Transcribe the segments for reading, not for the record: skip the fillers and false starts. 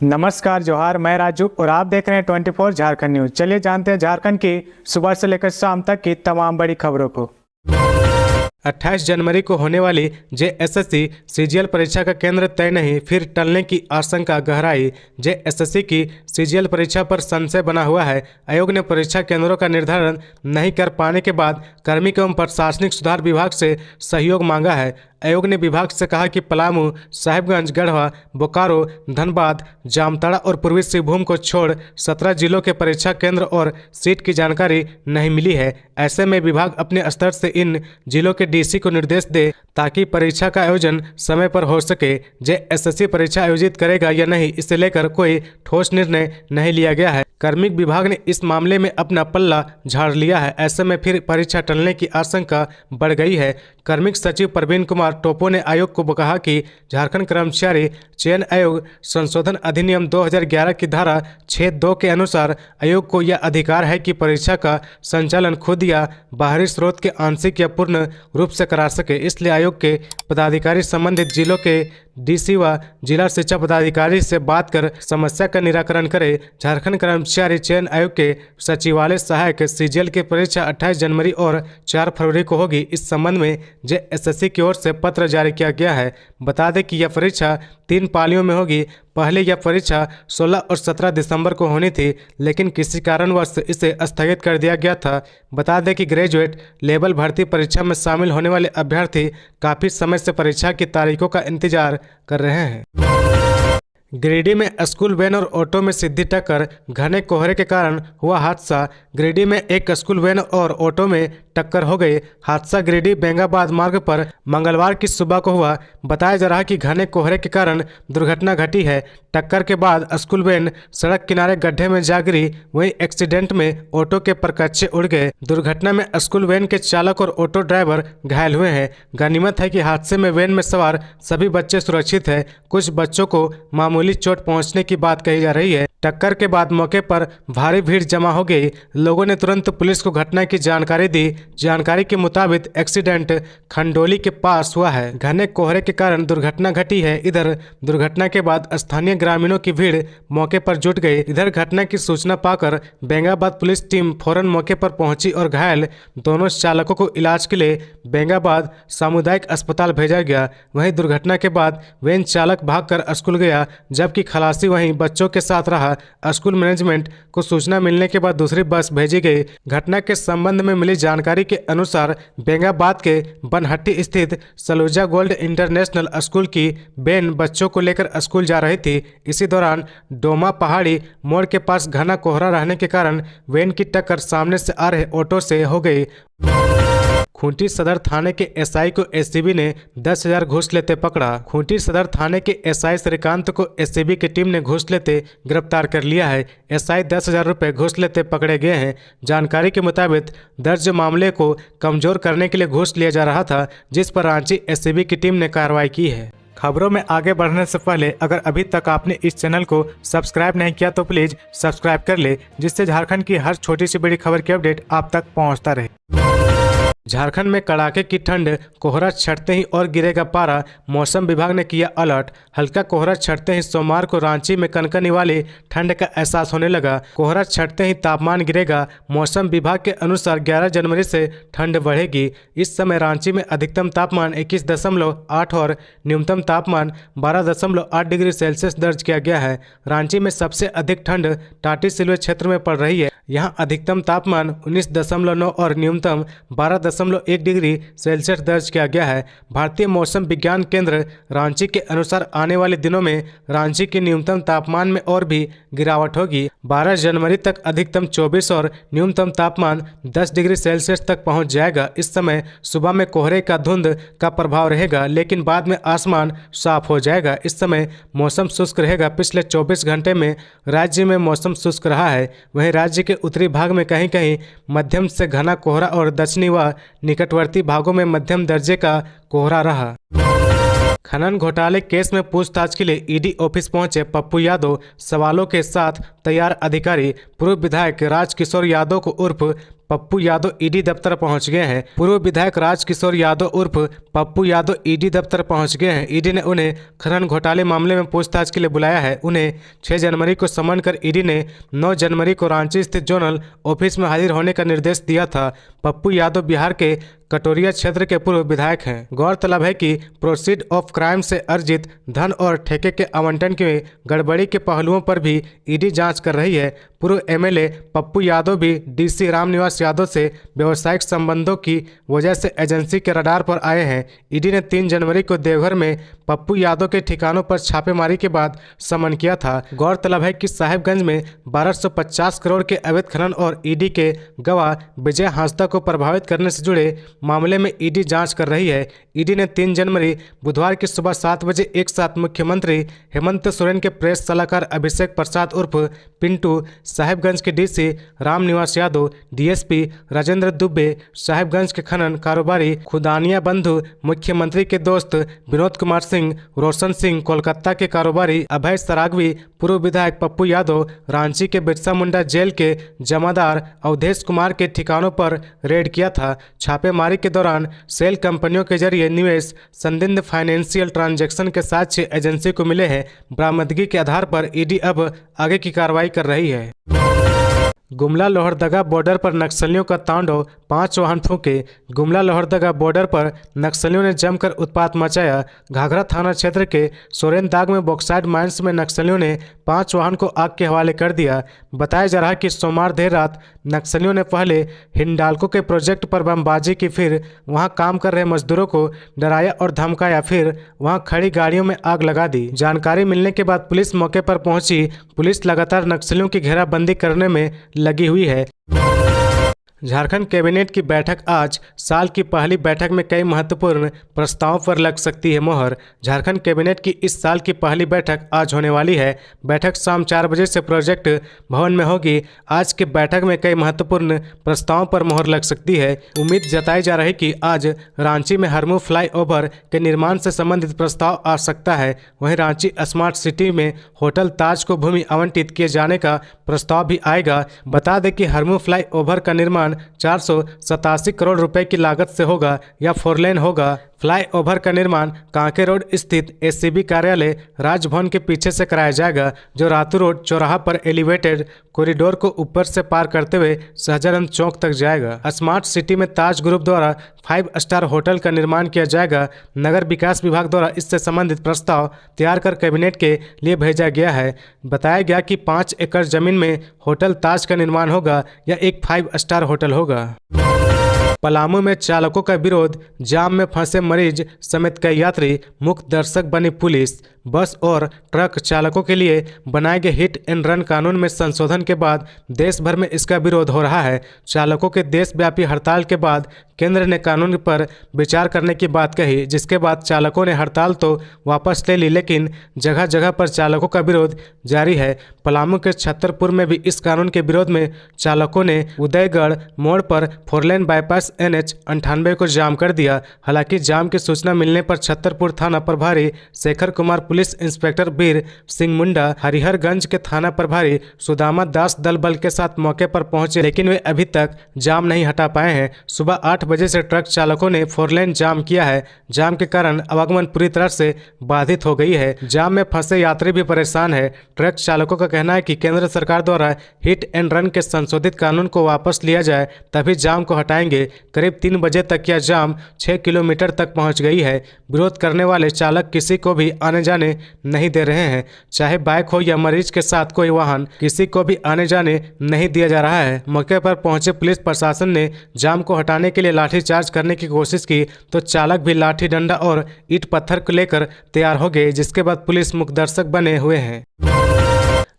नमस्कार जोहार, मैं राजू और आप देख रहे हैं 24 झारखंड न्यूज। चलिए जानते हैं झारखंड की सुबह से लेकर शाम तक की तमाम बड़ी खबरों को। 28 जनवरी को होने वाली जेएसएससी सीजीएल परीक्षा का केंद्र तय नहीं, फिर टलने की आशंका गहराई। जेएसएससी की सीजीएल परीक्षा पर संशय बना हुआ है। आयोग ने परीक्षा केंद्रों का निर्धारण नहीं कर पाने के बाद कार्मिक एवं प्रशासनिक सुधार विभाग से सहयोग मांगा है। आयोग ने विभाग से कहा कि पलामू, साहिबगंज, गढ़वा, बोकारो, धनबाद, जामताड़ा और पूर्वी सिंहभूम को छोड़ 17 जिलों के परीक्षा केंद्र और सीट की जानकारी नहीं मिली है। ऐसे में विभाग अपने स्तर से इन जिलों के डीसी को निर्देश दे ताकि परीक्षा का आयोजन समय पर हो सके। जेएसएससी परीक्षा आयोजित करेगा या नहीं, इसे लेकर कोई ठोस निर्णय नहीं लिया गया है। कार्मिक विभाग ने इस मामले में अपना पल्ला झाड़ लिया है। ऐसे में फिर परीक्षा टलने की आशंका बढ़ गई है। कार्मिक सचिव प्रवीण कुमार टोपो ने आयोग को कहा कि झारखंड कर्मचारी चयन आयोग संशोधन अधिनियम 2011 की धारा 6(2) के अनुसार आयोग को यह अधिकार है कि परीक्षा का संचालन खुद या बाहरी स्रोत के आंशिक या पूर्ण रूप से करा सके। इसलिए आयोग के पदाधिकारी संबंधित जिलों के डीसी व जिला शिक्षा पदाधिकारी से बात कर समस्या का निराकरण करे। झारखंड कर्मचारी चयन आयोग के सचिवालय सहायक सीजीएल की परीक्षा 28 जनवरी और 4 फरवरी को होगी। इस संबंध में जेएसएससी की ओर से पत्र जारी किया गया है। बता दें कि यह परीक्षा 3 पालियों में होगी। पहले यह परीक्षा 16 और 17 दिसंबर को होनी थी, लेकिन किसी कारणवश इसे स्थगित कर दिया गया था। बता दें कि ग्रेजुएट लेवल भर्ती परीक्षा में शामिल होने वाले अभ्यर्थी काफ़ी समय से परीक्षा की तारीखों का इंतजार कर रहे हैं। गिरिडीह में स्कूल वैन और ऑटो में सीधी टक्कर, घने कोहरे के कारण हुआ हादसा। गिरिडीह में एक स्कूल वैन और ऑटो में टक्कर हो गई। हादसा गिरिडीह बेंगाबाद मार्ग पर मंगलवार की सुबह को हुआ। बताया जा रहा है कि घने कोहरे के कारण दुर्घटना घटी है। टक्कर के बाद स्कूल वैन सड़क किनारे गड्ढे में जा गिरी। वहीं एक्सीडेंट में ऑटो के परकच्चे उड़ गए। दुर्घटना में स्कूल वैन के चालक और ऑटो ड्राइवर घायल हुए हैं। गनीमत है कि हादसे में वैन में सवार सभी बच्चे सुरक्षित हैं। कुछ बच्चों को मामूली चोट पहुंचने की बात कही जा रही है। टक्कर के बाद मौके पर भारी भीड़ जमा हो गई। लोगों ने तुरंत पुलिस को घटना की जानकारी दी। जानकारी के मुताबिक एक्सीडेंट खंडोली के पास हुआ है। घने कोहरे के कारण दुर्घटना घटी है। इधर दुर्घटना के बाद स्थानीय ग्रामीणों की भीड़ मौके पर जुट गई। इधर घटना की सूचना पाकर बेंगाबाद पुलिस टीम फौरन मौके पर पहुंची और घायल दोनों चालकों को इलाज के लिए बेंगाबाद सामुदायिक अस्पताल भेजा गया। वहीं दुर्घटना के बाद वैन चालक भागकर स्कूल गया, जबकि खलासी वहीं बच्चों के साथ रहा। स्कूल मैनेजमेंट को सूचना मिलने के बाद दूसरी बस भेजी गई। घटना के संबंध में मिली जानकारी के अनुसार बेंगाबाद के बनहट्टी स्थित सलूजा गोल्ड इंटरनेशनल स्कूल की वैन बच्चों को लेकर स्कूल जा रही थी। इसी दौरान डोमा पहाड़ी मोड़ के पास घना कोहरा रहने के कारण वैन की टक्कर सामने से आ रहे ऑटो से हो गई। खूंटी सदर थाने के एसआई को एसीबी ने 10,000 घूस लेते पकड़ा। खूंटी सदर थाने के एसआई श्रीकांत को एसीबी की टीम ने घूस लेते गिरफ्तार कर लिया है। एसआई 10,000 रुपये घूस लेते पकड़े गए हैं। जानकारी के मुताबिक दर्ज मामले को कमजोर करने के लिए घूस लिया जा रहा था, जिस पर रांची एसीबी की टीम ने कार्रवाई की है। खबरों में आगे बढ़ने से पहले अगर अभी तक आपने इस चैनल को सब्सक्राइब नहीं किया तो प्लीज सब्सक्राइब कर ले, जिससे झारखंड की हर छोटी सी बड़ी खबर की अपडेट आप तक पहुंचता रहे। झारखंड में कड़ाके की ठंड, कोहरा छटते ही और गिरेगा पारा। मौसम विभाग ने किया अलर्ट। हल्का कोहरा छटते ही सोमवार को रांची में कनकनी वाली ठंड का एहसास होने लगा। कोहरा छटते ही तापमान गिरेगा। मौसम विभाग के अनुसार 11 जनवरी से ठंड बढ़ेगी। इस समय रांची में अधिकतम तापमान 21.8 और न्यूनतम तापमान 12.8 डिग्री सेल्सियस दर्ज किया गया है। रांची में सबसे अधिक ठंड टाटी सिलवे क्षेत्र में पड़ रही है। यहाँ अधिकतम तापमान 19.9 और न्यूनतम 12.1 डिग्री सेल्सियस दर्ज किया गया है। भारतीय मौसम विज्ञान केंद्र रांची के अनुसार आने वाले दिनों में रांची के न्यूनतम तापमान में और भी गिरावट होगी। 12 जनवरी तक अधिकतम 24 और न्यूनतम तापमान 10 डिग्री सेल्सियस तक पहुंच जाएगा। इस समय सुबह में कोहरे का धुंध का प्रभाव रहेगा, लेकिन बाद में आसमान साफ हो जाएगा। इस समय मौसम शुष्क रहेगा। पिछले 24 घंटे में राज्य में मौसम शुष्क रहा है। वहीं राज्य के उत्तरी भाग में कहीं कहीं मध्यम से घना कोहरा और दक्षिणी व निकटवर्ती भागों में मध्यम दर्जे का कोहरा रहा। खनन घोटाले केस में पूछताछ के लिए ईडी ऑफिस पहुंचे पप्पू यादव। सवालों के साथ तैयार अधिकारी। पूर्व विधायक राजकिशोर यादव को उर्फ पप्पू यादव ईडी दफ्तर पहुंच गए हैं। पूर्व विधायक राजकिशोर यादव उर्फ पप्पू यादव ईडी दफ्तर पहुंच गए हैं। ईडी ने उन्हें खनन घोटाले मामले में पूछताछ के लिए बुलाया है। उन्हें 6 जनवरी को समन कर ईडी ने 9 जनवरी को रांची स्थित जोनल ऑफिस में हाजिर होने का निर्देश दिया था। पप्पू यादव बिहार के कटोरिया क्षेत्र के पूर्व विधायक हैं। गौरतलब है कि प्रोसीड ऑफ क्राइम से अर्जित धन और ठेके के आवंटन के गड़बड़ी के पहलुओं पर भी ईडी जांच कर रही है। पूर्व एमएलए पप्पू यादव भी डीसी रामनिवास यादव से व्यावसायिक संबंधों की वजह से एजेंसी के रडार पर आए हैं। ईडी ने 3 जनवरी को देवघर में पप्पू यादव के ठिकानों पर छापेमारी के बाद समन किया था। गौरतलब है कि साहिबगंज में 1250 करोड़ के अवैध खनन और ईडी के गवाह विजय हांसदा को प्रभावित करने से जुड़े मामले में ईडी जांच कर रही है। ईडी ने 3 जनवरी बुधवार की सुबह 7 बजे एक साथ मुख्यमंत्री हेमंत सोरेन के प्रेस सलाहकार अभिषेक प्रसाद उर्फ पिंटू, साहिबगंज के डीसी रामनिवास यादव, डीएसपी राजेंद्र दुबे, साहिबगंज के खनन कारोबारी खुदानिया बंधु, मुख्यमंत्री के दोस्त विनोद कुमार सिंह, रोशन सिंह, कोलकाता के कारोबारी अभय सरागवी, पूर्व विधायक पप्पू यादव, रांची के बिरसा मुंडा जेल के जमादार अवधेश कुमार के ठिकानों पर रेड किया था। छापेमारी के दौरान सेल कंपनियों के जरिए निवेश संदिग्ध फाइनेंशियल ट्रांजैक्शन के साक्ष्य एजेंसी को मिले हैं। बरामदगी के आधार पर ईडी अब आगे की कार्रवाई कर रही है। गुमला लोहरदगा बॉर्डर पर नक्सलियों का तांडव, 5 वाहन फूंके। गुमला लोहरदगा बॉर्डर पर नक्सलियों ने जमकर उत्पात मचाया। घाघरा थाना क्षेत्र के सोरेनदाग में बॉक्साइड माइंस में नक्सलियों ने 5 वाहन को आग के हवाले कर दिया। बताया जा रहा है कि सोमवार देर रात नक्सलियों ने पहले हिंडाल्को के प्रोजेक्ट पर बमबाजी की, फिर वहां काम कर रहे मजदूरों को डराया और धमकाया, फिर वहां खड़ी गाड़ियों में आग लगा दी। जानकारी मिलने के बाद पुलिस मौके पर पहुंची। पुलिस लगातार नक्सलियों की घेराबंदी करने में लगी हुई है। झारखंड कैबिनेट की बैठक आज। साल की पहली बैठक में कई महत्वपूर्ण प्रस्तावों पर लग सकती है मोहर। झारखंड कैबिनेट की इस साल की पहली बैठक आज होने वाली है। बैठक शाम 4 बजे से प्रोजेक्ट भवन में होगी। आज की बैठक में कई महत्वपूर्ण प्रस्तावों पर मोहर लग सकती है। उम्मीद जताई जा रही है कि आज रांची में हरमू फ्लाईओवर के निर्माण से संबंधित प्रस्ताव आ सकता है। वहीं रांची स्मार्ट सिटी में होटल ताज को भूमि आवंटित किए जाने का प्रस्ताव भी आएगा। बता दें कि हरमू फ्लाईओवर का निर्माण 487 करोड़ रुपए की लागत से होगा या 4 लेन होगा। फ्लाईओवर का निर्माण कांके रोड स्थित एससीबी कार्यालय राजभवन के पीछे से कराया जाएगा, जो रातू रोड चौराहा पर एलिवेटेड कॉरिडोर को ऊपर से पार करते हुए सहजानंद चौक तक जाएगा। स्मार्ट सिटी में ताज ग्रुप द्वारा 5 स्टार होटल का निर्माण किया जाएगा। नगर विकास विभाग द्वारा इससे संबंधित प्रस्ताव तैयार कर कैबिनेट के लिए भेजा गया है। बताया गया कि 5 एकड़ जमीन में होटल ताज का निर्माण होगा या एक 5 स्टार होटल होगा। पलामू में चालकों का विरोध, जाम में फंसे मरीज समेत कई यात्री। मुख्य दर्शक बनी पुलिस। बस और ट्रक चालकों के लिए बनाए गए हिट एंड रन कानून में संशोधन के बाद देश भर में इसका विरोध हो रहा है। चालकों के देशव्यापी हड़ताल के बाद केंद्र ने कानून पर विचार करने की बात कही, जिसके बाद चालकों ने हड़ताल तो वापस ले ली, लेकिन जगह जगह पर चालकों का विरोध जारी है। पलामू के छतरपुर में भी इस कानून के विरोध में चालकों ने उदयगढ़ मोड़ पर 4 लेन बाईपास NH 98 को जाम कर दिया। हालांकि जाम की सूचना मिलने पर छतरपुर थाना प्रभारी शेखर कुमार, पुलिस इंस्पेक्टर वीर सिंह मुंडा, हरिहरगंज के थाना प्रभारी सुदामा दास दल बल के साथ मौके पर पहुंचे, लेकिन वे अभी तक जाम नहीं हटा पाए हैं। सुबह 8 बजे से ट्रक चालकों ने 4 लेन जाम किया है। जाम के कारण आवागमन पूरी तरह से बाधित हो गई है। जाम में फंसे यात्री भी परेशान है। ट्रक चालकों का कहना है कि केंद्र सरकार द्वारा हिट एंड रन के संशोधित कानून को वापस लिया जाए, तभी जाम को हटाएंगे। करीब 3 बजे तक यह जाम 6 किलोमीटर तक पहुंच गई है। विरोध करने वाले चालक किसी को भी आने जाने नहीं दे रहे हैं। चाहे बाइक हो या मरीज के साथ कोई वाहन, किसी को भी आने जाने नहीं दिया जा रहा है। मौके पर पहुंचे पुलिस प्रशासन ने जाम को हटाने के लिए लाठीचार्ज करने की कोशिश की, तो चालक भी लाठी डंडा और ईंट पत्थर को लेकर तैयार हो गए, जिसके बाद पुलिस मुखदर्शक बने हुए हैं।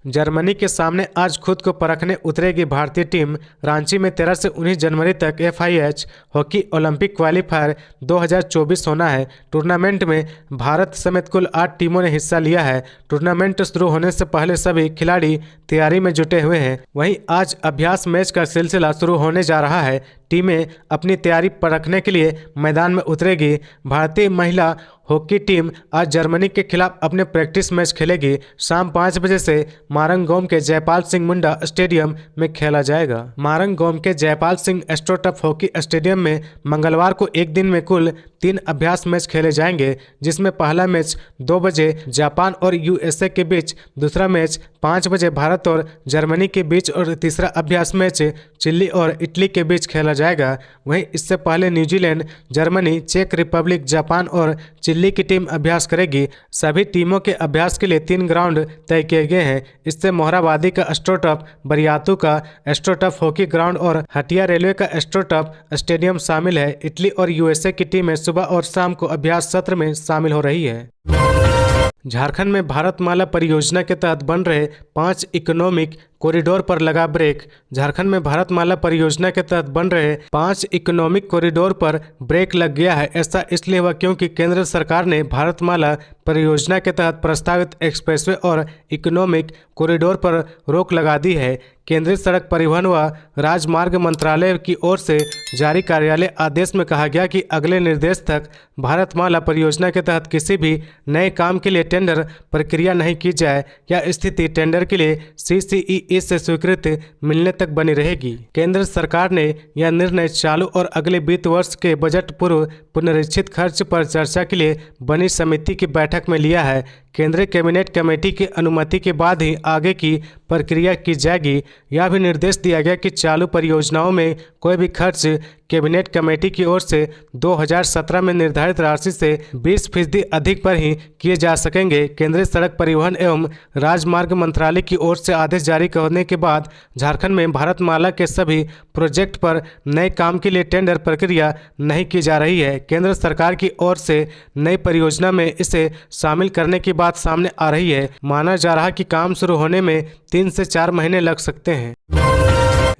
जर्मनी के सामने आज खुद को परखने उतरेगी भारतीय टीम। रांची में 13 से 19 जनवरी तक FIH हॉकी ओलंपिक क्वालिफायर 2024 होना है। टूर्नामेंट में भारत समेत कुल 8 टीमों ने हिस्सा लिया है। टूर्नामेंट शुरू होने से पहले सभी खिलाड़ी तैयारी में जुटे हुए हैं। वहीं आज अभ्यास मैच का सिलसिला शुरू होने जा रहा है। टीमें अपनी तैयारी परखने के लिए मैदान में उतरेगी। भारतीय महिला हॉकी टीम आज जर्मनी के खिलाफ अपने प्रैक्टिस मैच खेलेगी। शाम 5 बजे से मारंगगोम के जयपाल सिंह मुंडा स्टेडियम में खेला जाएगा। मारंगगोम के Jaipal Singh astroturf hockey stadium में मंगलवार को एक दिन में कुल 3 अभ्यास मैच खेले जाएंगे, जिसमें पहला मैच 2 बजे जापान और यूएसए के बीच, दूसरा मैच 5 बजे भारत और जर्मनी के बीच और तीसरा अभ्यास मैच चिली और इटली के बीच खेला जाएगा। वहीं इससे पहले न्यूजीलैंड, जर्मनी, चेक रिपब्लिक, जापान और चिली की टीम अभ्यास करेगी। सभी टीमों के अभ्यास के लिए 3 ग्राउंड तय किए गए हैं। इससे मोहराबादी का एस्ट्रोटर्फ, बरियातू का एस्ट्रोटर्फ हॉकी ग्राउंड और हटिया रेलवे का एस्ट्रोटर्फ स्टेडियम शामिल है। इटली और यूएसए की टीमें सुबह और शाम को अभ्यास सत्र में शामिल हो रही है। झारखंड में भारतमाला परियोजना के तहत बन रहे 5 इकोनॉमिक कॉरिडोर पर लगा ब्रेक। झारखंड में भारतमाला परियोजना के तहत बन रहे 5 इकोनॉमिक कॉरिडोर पर ब्रेक लग गया है। ऐसा इसलिए हुआ क्योंकि केंद्र सरकार ने भारतमाला परियोजना के तहत प्रस्तावित एक्सप्रेसवे और इकोनॉमिक कॉरिडोर पर रोक लगा दी है। केंद्रीय सड़क परिवहन व राजमार्ग मंत्रालय की ओर से जारी कार्यालय आदेश में कहा गया कि अगले निर्देश तक भारतमाला परियोजना के तहत किसी भी नए काम के लिए टेंडर प्रक्रिया नहीं की जाए। यह स्थिति टेंडर के लिए CCEE से स्वीकृति मिलने तक बनी रहेगी। केंद्र सरकार ने यह निर्णय चालू और अगले वित्त वर्ष के बजट पूर्व पुनरीक्षित खर्च पर चर्चा के लिए बनी समिति की बैठक में लिया है। केंद्रीय कैबिनेट कमेटी की अनुमति के बाद ही आगे की प्रक्रिया की जाएगी। यह भी निर्देश दिया गया कि चालू परियोजनाओं में कोई भी खर्च कैबिनेट कमेटी की ओर से 2017 में निर्धारित राशि से 20% अधिक पर ही किए जा सकेंगे। केंद्रीय सड़क परिवहन एवं राजमार्ग मंत्रालय की ओर से आदेश जारी करने के बाद झारखंड में भारतमाला के सभी प्रोजेक्ट पर नए काम के लिए टेंडर प्रक्रिया नहीं की जा रही है। केंद्र सरकार की ओर से नई परियोजना में इसे शामिल करने की बात सामने आ रही है। माना जा रहा है कि काम शुरू होने में 3 से 4 महीने लग सकते हैं।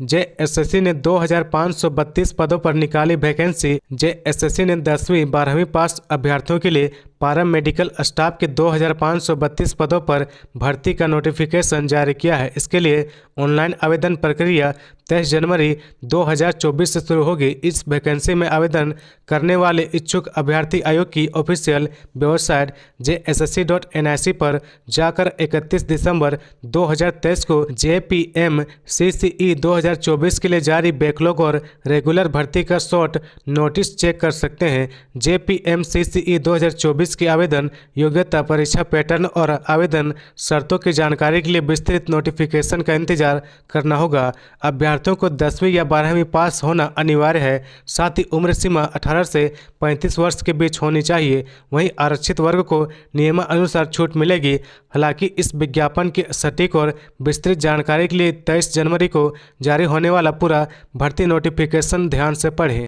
JSSC ने 2532 पदों पर निकाली वैकेंसी। JSSC ने 10वीं 12वीं पास अभ्यर्थियों के लिए पैरा मेडिकल स्टाफ के 2532 पदों पर भर्ती का नोटिफिकेशन जारी किया है। इसके लिए ऑनलाइन आवेदन प्रक्रिया 23 जनवरी 2024 से शुरू होगी। इस वैकेंसी में आवेदन करने वाले इच्छुक अभ्यर्थी आयोग की ऑफिशियल वेबसाइट jssc.nic पर जाकर 31 दिसंबर 2023 को JPMCCE 2024 के लिए जारी बैकलॉग और रेगुलर भर्ती का शॉर्ट नोटिस चेक कर सकते हैं। JPMCCE 2024 की आवेदन योग्यता, परीक्षा पैटर्न और आवेदन शर्तों की जानकारी के लिए विस्तृत नोटिफिकेशन का इंतजार करना होगा। अभ्यर्थियों को 10वीं या 12वीं पास होना अनिवार्य है। साथ ही उम्र सीमा 18 से 35 वर्ष के बीच होनी चाहिए। वहीं आरक्षित वर्ग को नियमानुसार छूट मिलेगी। हालांकि इस विज्ञापन की सटीक और विस्तृत जानकारी के लिए 23 जनवरी को जारी होने वाला पूरा भर्ती नोटिफिकेशन ध्यान से पढ़ें।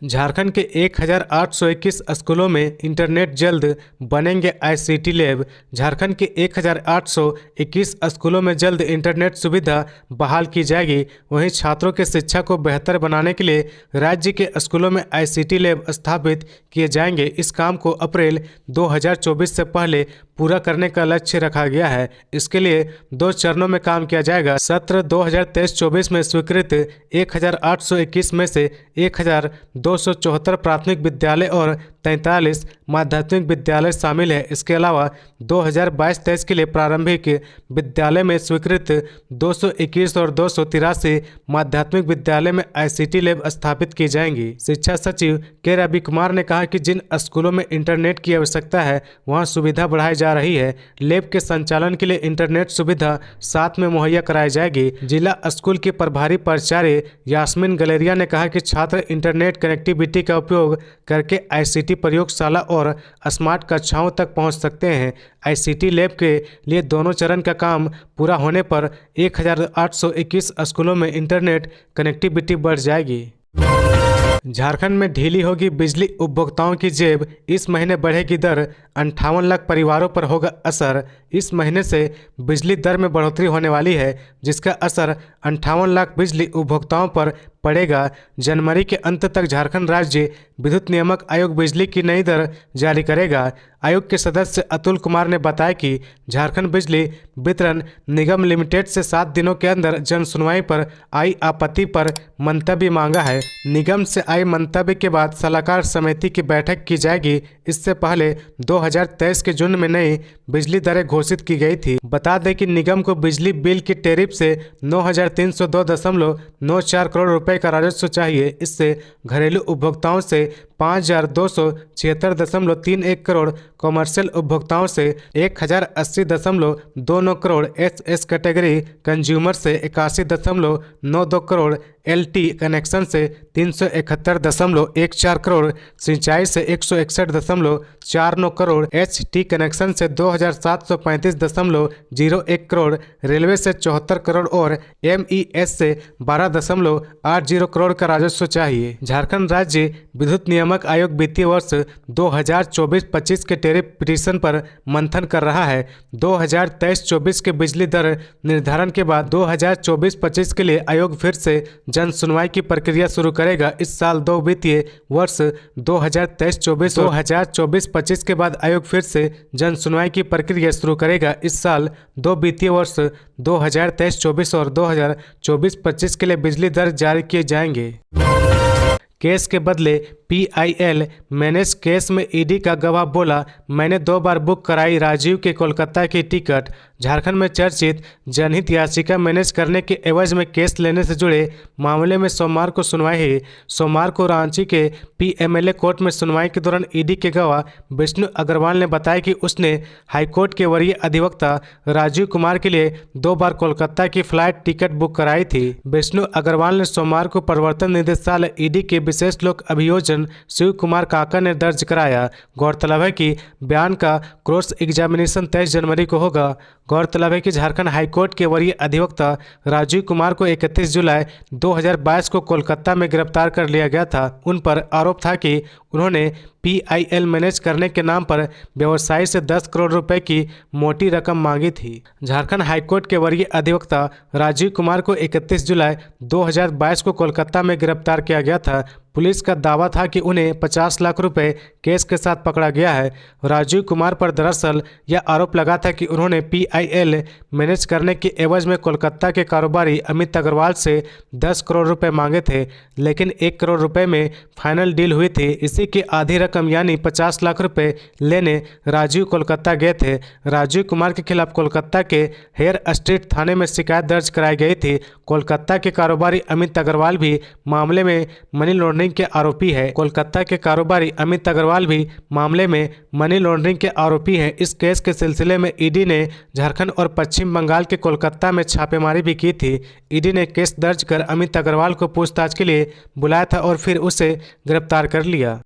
झारखंड के 1821 स्कूलों में इंटरनेट जल्द बनेंगे ICT लैब। झारखंड के 1821 स्कूलों में जल्द इंटरनेट सुविधा बहाल की जाएगी। वहीं छात्रों के शिक्षा को बेहतर बनाने के लिए राज्य के स्कूलों में ICT लैब स्थापित किए जाएंगे। इस काम को अप्रैल 2024 से पहले पूरा करने का लक्ष्य रखा गया है। इसके लिए 2 चरणों में काम किया जाएगा। सत्र 2023-24 में स्वीकृत 1821 में से 1274 प्राथमिक विद्यालय और 43 माध्यमिक विद्यालय शामिल है। इसके अलावा 2022-23 के लिए प्रारंभिक विद्यालय में स्वीकृत 221 और 283 माध्यमिक विद्यालय में ICT लैब स्थापित की जाएंगी। शिक्षा सचिव के रवि कुमार ने कहा कि जिन स्कूलों में इंटरनेट की आवश्यकता है वहां सुविधा बढ़ाई जा रही है। लैब के संचालन के लिए इंटरनेट सुविधा साथ में मुहैया कराई जाएगी। जिला स्कूल के प्रभारी प्राचार्य यास्मीन गलेरिया ने कहा कि छात्र इंटरनेट कनेक्टिविटी का उपयोग करके ICT प्रयोगशाला और स्मार्ट कक्षाओं तक पहुंच सकते हैं। ICT लैब के लिए दोनों चरण का काम पूरा होने पर 1821 स्कूलों में इंटरनेट कनेक्टिविटी बढ़ जाएगी। झारखंड में ढीली होगी बिजली उपभोक्ताओं की जेब। इस महीने बढ़ेगी दर, 58 लाख परिवारों पर होगा असर। इस महीने से बिजली दर में बढ़ोतरी होने वाली है, जिसका असर 58 लाख बिजली उपभोक्ताओं पर पड़ेगा। जनवरी के अंत तक झारखंड राज्य विद्युत नियामक आयोग बिजली की नई दर जारी करेगा। आयोग के सदस्य अतुल कुमार ने बताया कि झारखंड बिजली वितरण निगम लिमिटेड से 7 दिनों के अंदर जन सुनवाई पर आई आपत्ति पर मंतव्य मांगा है। निगम से आई मंतव्य के बाद सलाहकार समिति की बैठक की जाएगी। इससे पहले 2023 के जून में नई बिजली दरें घोषित की गई थी। बता दें कि निगम को बिजली बिल की टैरिफ से 9,302.94 करोड़ रुपए का राजस्व चाहिए। इससे घरेलू उपभोक्ताओं से 5,276.31 करोड़, कॉमर्शियल उपभोक्ताओं से 1,080.29 करोड़, एस कैटेगरी कंज्यूमर से 81.92 करोड़, एलटी कनेक्शन से 371.14 करोड़, सिंचाई से 161.49 करोड़, एचटी कनेक्शन से 2,735.01 करोड़, रेलवे से 74 करोड़ और एमईएस से 12.80 करोड़ का राजस्व चाहिए। झारखंड राज्य विद्युत नियामक आयोग वित्तीय वर्ष 2024-25 के टैरिफ पिटीशन पर मंथन कर रहा है। 2023-24 के बिजली दर निर्धारण के बाद 2024-25 के लिए आयोग फिर से जन सुनवाई की प्रक्रिया शुरू करेगा। इस साल 2 वित्तीय वर्ष 2023-24 के बाद आयोग फिर से जन सुनवाई की प्रक्रिया शुरू करेगा। इस साल 2 वित्तीय वर्ष 2023-24 और 2024-25 के लिए बिजली दर जारी किए जाएंगे। केस के बदले PIL मैनेज केस में ईडी का गवाह बोला, मैंने 2 बार बुक कराई राजीव के कोलकाता की टिकट। झारखंड में चर्चित जनहित याचिका मैनेज करने के एवज में केस लेने से जुड़े मामले में सोमवार को सुनवाई हुई। सोमवार को रांची के PMLA कोर्ट में सुनवाई के दौरान ईडी के गवाह विष्णु अग्रवाल ने बताया कि उसने हाईकोर्ट के वरीय अधिवक्ता राजीव कुमार के लिए 2 बार कोलकाता की फ्लाइट टिकट बुक कराई थी। विष्णु अग्रवाल ने सोमवार को प्रवर्तन निदेशालय ईडी के विशेष लोक अभियोजन शिव कुमार काका ने दर्ज कराया। गौरतलब है कि बयान का क्रॉस एग्जामिनेशन 23 जनवरी को होगा। गौरतलब है कि झारखंड हाईकोर्ट के वरीय अधिवक्ता राजीव कुमार को 31 जुलाई 2022 को कोलकाता में गिरफ्तार कर लिया गया था। उन पर आरोप था कि उन्होंने PIL मैनेज करने के नाम पर व्यवसायी से 10 करोड़ रुपए की मोटी रकम मांगी थी। झारखंड हाईकोर्ट के वरीय अधिवक्ता राजीव कुमार को 31 जुलाई 2022 को कोलकाता में गिरफ्तार किया गया था। पुलिस का दावा था कि उन्हें 50 लाख रुपए केस के साथ पकड़ा गया है। राजीव कुमार पर दरअसल यह आरोप लगा था कि उन्होंने PIL मैनेज करने के एवज में कोलकाता के कारोबारी अमित अग्रवाल से 10 करोड़ रुपए मांगे थे, लेकिन 1 करोड़ रुपए में फाइनल डील हुई थी। इसी की आधी रकम यानी 50 लाख रुपए लेने राजीव कोलकाता गए थे। राजीव कुमार के खिलाफ कोलकाता के हेयर स्ट्रीट थाने में शिकायत दर्ज कराई गई थी। कोलकाता के कारोबारी अमित अग्रवाल भी मामले में मनी लॉन्ड्रिंग के आरोपी है। कोलकाता के कारोबारी अमित अग्रवाल भी मामले में मनी लॉन्ड्रिंग के आरोपी हैं। इस केस के सिलसिले में ईडी ने झारखंड और पश्चिम बंगाल के कोलकाता में छापेमारी भी की थी। ईडी ने केस दर्ज कर अमित अग्रवाल को पूछताछ के लिए बुलाया था और फिर उसे गिरफ्तार कर लिया।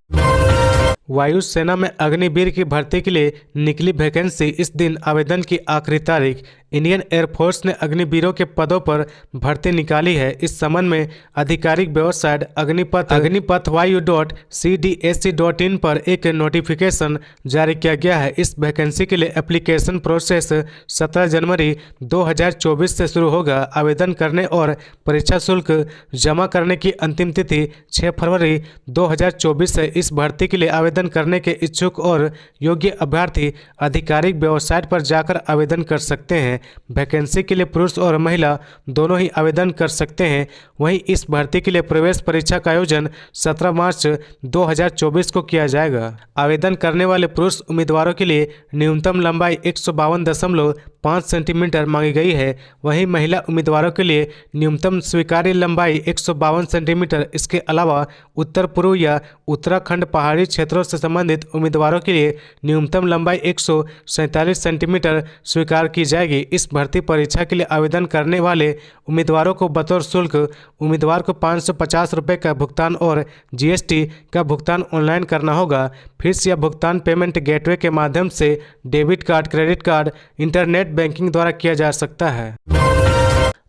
वायुसेना में अग्निवीर की भर्ती के लिए निकली वैकेंसी, इस दिन आवेदन की आखिरी तारीख। इंडियन एयरफोर्स ने अग्निवीरों के पदों पर भर्ती निकाली है। इस संबंध में आधिकारिक वेबसाइट अग्निपथवायु.cdac.in पर एक नोटिफिकेशन जारी किया गया है। इस वैकेंसी के लिए एप्लीकेशन प्रोसेस 17 जनवरी 2024 से शुरू होगा। आवेदन करने और परीक्षा शुल्क जमा करने की अंतिम तिथि 6 फरवरी 2024 है। इस भर्ती के लिए आवेदन करने के इच्छुक और योग्य अभ्यर्थी आधिकारिक वेबसाइट पर जाकर आवेदन कर सकते हैं। वैकेंसी के लिए पुरुष और महिला दोनों ही आवेदन कर सकते हैं। वहीं इस भर्ती के लिए प्रवेश परीक्षा का आयोजन 17 मार्च 2024 को किया जाएगा। आवेदन करने वाले पुरुष उम्मीदवारों के लिए न्यूनतम लंबाई 152.5 सेंटीमीटर मांगी गई है। वहीं महिला उम्मीदवारों के लिए न्यूनतम स्वीकार्य लंबाई 152 सेंटीमीटर। इसके अलावा उत्तर पूर्व या उत्तराखंड पहाड़ी क्षेत्रों से संबंधित उम्मीदवारों के लिए न्यूनतम लंबाई 147 सेंटीमीटर स्वीकार की जाएगी। इस भर्ती परीक्षा के लिए आवेदन करने वाले उम्मीदवारों को बतौर शुल्क उम्मीदवार को 550 रुपये का भुगतान और GST का भुगतान ऑनलाइन करना होगा। फीस या भुगतान पेमेंट गेटवे के माध्यम से debit card, credit card, internet banking द्वारा किया जा सकता है।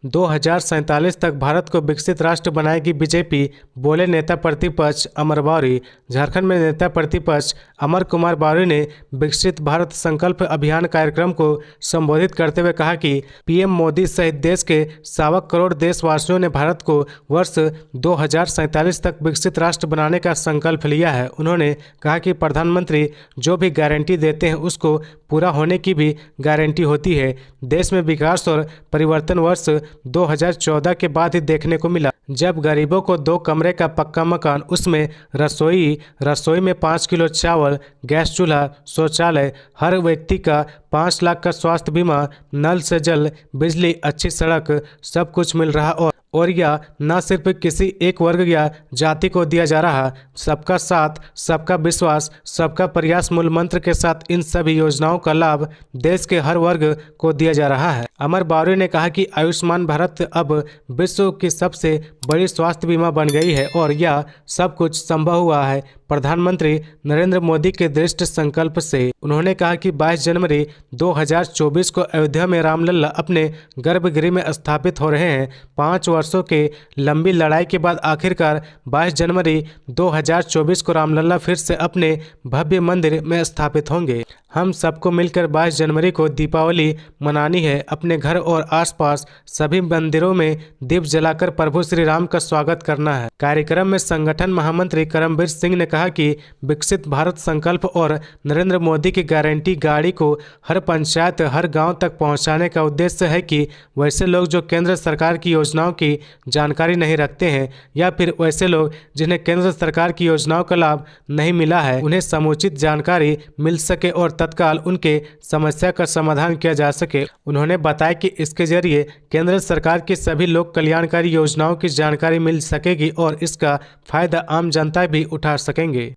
2047 तक भारत को विकसित राष्ट्र बनाएगी बीजेपी, बोले नेता प्रतिपक्ष अमर बावरी। झारखंड में नेता प्रतिपक्ष अमर कुमार बावरी ने विकसित भारत संकल्प अभियान कार्यक्रम को संबोधित करते हुए कहा कि पीएम मोदी सहित देश के 1.25 करोड़ देशवासियों ने भारत को वर्ष 2047 तक विकसित राष्ट्र बनाने का संकल्प लिया है। उन्होंने कहा कि प्रधानमंत्री जो भी गारंटी देते हैं उसको पूरा होने की भी गारंटी होती है। देश में विकास और परिवर्तन वर्ष 2014 के बाद ही देखने को मिला, जब गरीबों को 2 कमरे का पक्का मकान, उसमें रसोई में 5 किलो चावल, गैस चूल्हा, शौचालय, हर व्यक्ति का 5 लाख का स्वास्थ्य बीमा, नल से जल, बिजली, अच्छी सड़क, सब कुछ मिल रहा और यह न सिर्फ किसी एक वर्ग या जाति को दिया जा रहा। सबका साथ, सबका विश्वास, सबका प्रयास मूल मंत्र के साथ इन सभी योजनाओं का लाभ देश के हर वर्ग को दिया जा रहा है। अमर बावरी ने कहा कि आयुष्मान भारत अब विश्व की सबसे बड़ी स्वास्थ्य बीमा बन गई है और यह सब कुछ संभव हुआ है प्रधानमंत्री नरेंद्र मोदी के दृढ़ संकल्प से। उन्होंने कहा कि 22 जनवरी 2024 को अयोध्या में रामलला अपने गर्भगृह में स्थापित हो रहे हैं। 5 वर्षों के लंबी लड़ाई के बाद आखिरकार 22 जनवरी 2024 को रामलला फिर से अपने भव्य मंदिर में स्थापित होंगे। हम सबको मिलकर 22 जनवरी को दीपावली मनानी है। अपने घर और आसपास सभी मंदिरों में दीप जलाकर प्रभु श्री राम का स्वागत करना है। कार्यक्रम में संगठन महामंत्री करमबीर सिंह ने कहा कि विकसित भारत संकल्प और नरेंद्र मोदी की गारंटी गाड़ी को हर पंचायत, हर गांव तक पहुंचाने का उद्देश्य है कि वैसे लोग जो केंद्र सरकार की योजनाओं की जानकारी नहीं रखते हैं या फिर वैसे लोग जिन्हें केंद्र सरकार की योजनाओं का लाभ नहीं मिला है, उन्हें समुचित जानकारी मिल सके और तत्काल उनके समस्या का समाधान किया जा सके। उन्होंने बताया कि इसके जरिए केंद्र सरकार की सभी लोक कल्याणकारी योजनाओं की जानकारी मिल सकेगी और इसका फायदा आम जनता भी उठा सकेंगे।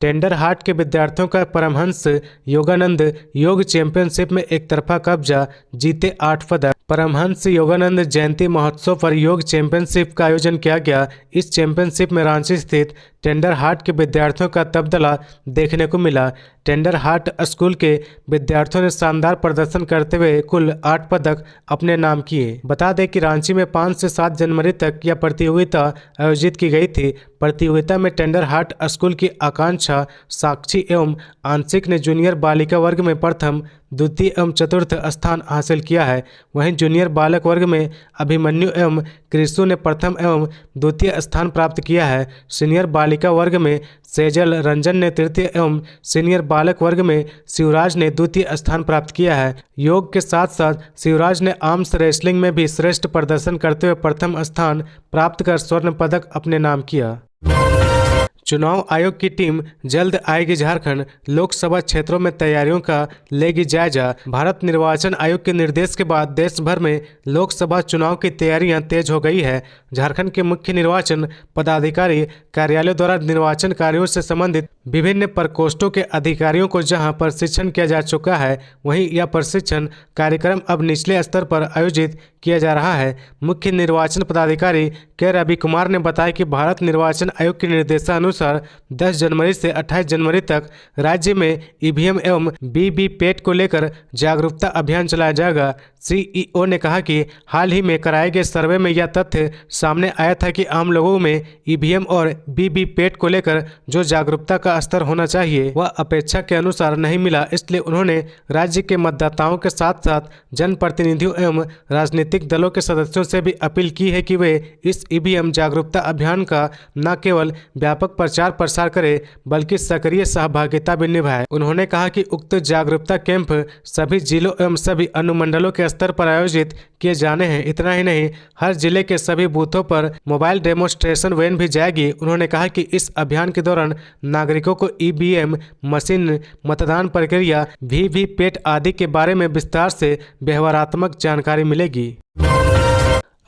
टेंडर हाट के विद्यार्थियों का परमहंस योगानंद योग चैंपियनशिप में एक तरफा कब्जा, जीते 8 पदक। परमहंस योगानंद जयंती महोत्सव पर योग चैंपियनशिप का आयोजन किया गया। इस चैंपियनशिप में रांची स्थित टेंडर हाट के विद्यार्थियों का तबादला देखने को मिला। टेंडर हाट स्कूल के विद्यार्थियों ने शानदार प्रदर्शन करते हुए कुल 8 पदक अपने नाम किए। बता दें कि रांची में 5 से 7 जनवरी तक यह प्रतियोगिता आयोजित की गई थी। प्रतियोगिता में टेंडर हाट स्कूल की आकांक्षा साक्षी एवं आंशिक ने जूनियर बालिका वर्ग में प्रथम, द्वितीय एवं चतुर्थ स्थान हासिल किया है। वहीं जूनियर बालक वर्ग में अभिमन्यु एवं कृषु ने प्रथम एवं द्वितीय स्थान प्राप्त किया है। सीनियर बालिका वर्ग में सेजल रंजन ने तृतीय एवं सीनियर बालक वर्ग में शिवराज ने द्वितीय स्थान प्राप्त किया है। योग के साथ साथ शिवराज ने आर्म्स रेसलिंग में भी श्रेष्ठ प्रदर्शन करते हुए प्रथम स्थान प्राप्त कर स्वर्ण पदक अपने नाम किया। चुनाव आयोग की टीम जल्द आएगी झारखंड, लोकसभा क्षेत्रों में तैयारियों का लेगी जायजा। भारत निर्वाचन आयोग के निर्देश के बाद देश भर में लोकसभा चुनाव की तैयारियां तेज हो गई है। झारखंड के मुख्य निर्वाचन पदाधिकारी कार्यालय द्वारा निर्वाचन कार्यों से संबंधित विभिन्न प्रकोष्ठों के अधिकारियों को जहां प्रशिक्षण किया जा चुका है, वहीं यह प्रशिक्षण कार्यक्रम अब निचले स्तर पर आयोजित किया जा रहा है। मुख्य निर्वाचन पदाधिकारी के रवि कुमार ने बताया कि भारत निर्वाचन आयोग के निर्देशानुसार 10 जनवरी से 28 जनवरी तक राज्य में ईवीएम एवं वीवीपैट को लेकर जागरूकता अभियान चलाया जाएगा। सीईओ ने कहा कि हाल ही में कराए गए सर्वे में यह तथ्य सामने आया था कि आम लोगों में ईवीएम और वीवीपैट को लेकर जो जागरूकता का स्तर होना चाहिए वह अपेक्षा के अनुसार नहीं मिला। इसलिए उन्होंने राज्य के मतदाताओं के साथ साथ जनप्रतिनिधियों एवं राजनीतिक दलों के सदस्यों से भी अपील की है कि वे इस ईवीएम जागरूकता अभियान का न केवल व्यापक प्रचार प्रसार करें बल्कि सक्रिय सहभागिता भी निभाए। उन्होंने कहा कि उक्त जागरूकता कैंप सभी जिलों एवं सभी अनुमंडलों के स्तर पर आयोजित किए जाने हैं। इतना ही नहीं, हर जिले के सभी बूथों पर मोबाइल डेमोन्स्ट्रेशन वैन भी जाएगी। उन्होंने कहा कि इस अभियान के दौरान नागरिकों को ईवीएम मशीन, मतदान प्रक्रिया, वीवीपैट आदि के बारे में विस्तार से व्यवहारात्मक जानकारी मिलेगी।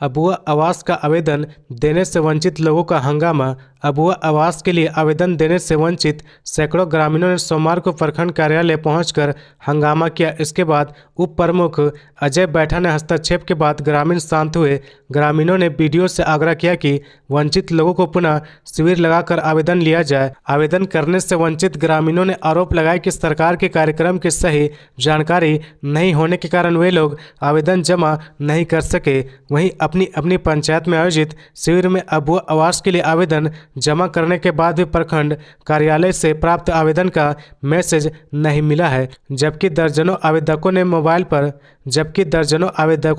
अबुआ आवास का आवेदन देने से वंचित लोगों का हंगामा, अबुआ आवास के लिए आवेदन देने से वंचित सैकड़ों ग्रामीणों ने सोमवार को प्रखंड कार्यालय पहुंचकर हंगामा किया। इसके बाद उप प्रमुख अजय बैठा ने हस्तक्षेप के बाद ग्रामीण शांत हुए। ग्रामीणों ने बीडीओ से आग्रह किया कि वंचित लोगों को पुनः शिविर लगाकर आवेदन लिया जाए। आवेदन करने से वंचित ग्रामीणों ने आरोप लगाया कि सरकार के कार्यक्रम की सही जानकारी नहीं होने के कारण वे लोग आवेदन जमा नहीं कर सके। वहीं अपनी अपनी पंचायत में आयोजित शिविर में अबुआ आवास के लिए आवेदन जमा करने के बाद भी प्रखंड कार्यालय से प्राप्त आवेदन का मैसेज नहीं मिला है, जबकि दर्जनों आवेदकों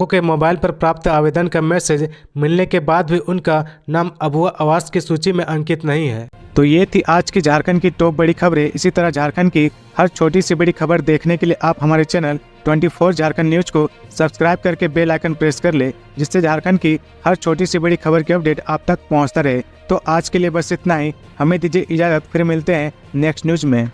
के मोबाइल पर प्राप्त आवेदन का मैसेज मिलने के बाद भी उनका नाम अबुआ आवास की सूची में अंकित नहीं है। तो ये थी आज की झारखंड की टॉप बड़ी खबरें। इसी तरह झारखंड की हर छोटी सी बड़ी खबर देखने के लिए आप हमारे चैनल 24 झारखंड न्यूज को सब्सक्राइब करके बेल आइकन प्रेस कर ले, जिससे झारखंड की हर छोटी सी बड़ी खबर की अपडेट आप तक पहुंचता रहे। तो आज के लिए बस इतना ही, हमें दीजिए इजाजत, फिर मिलते हैं नेक्स्ट न्यूज में।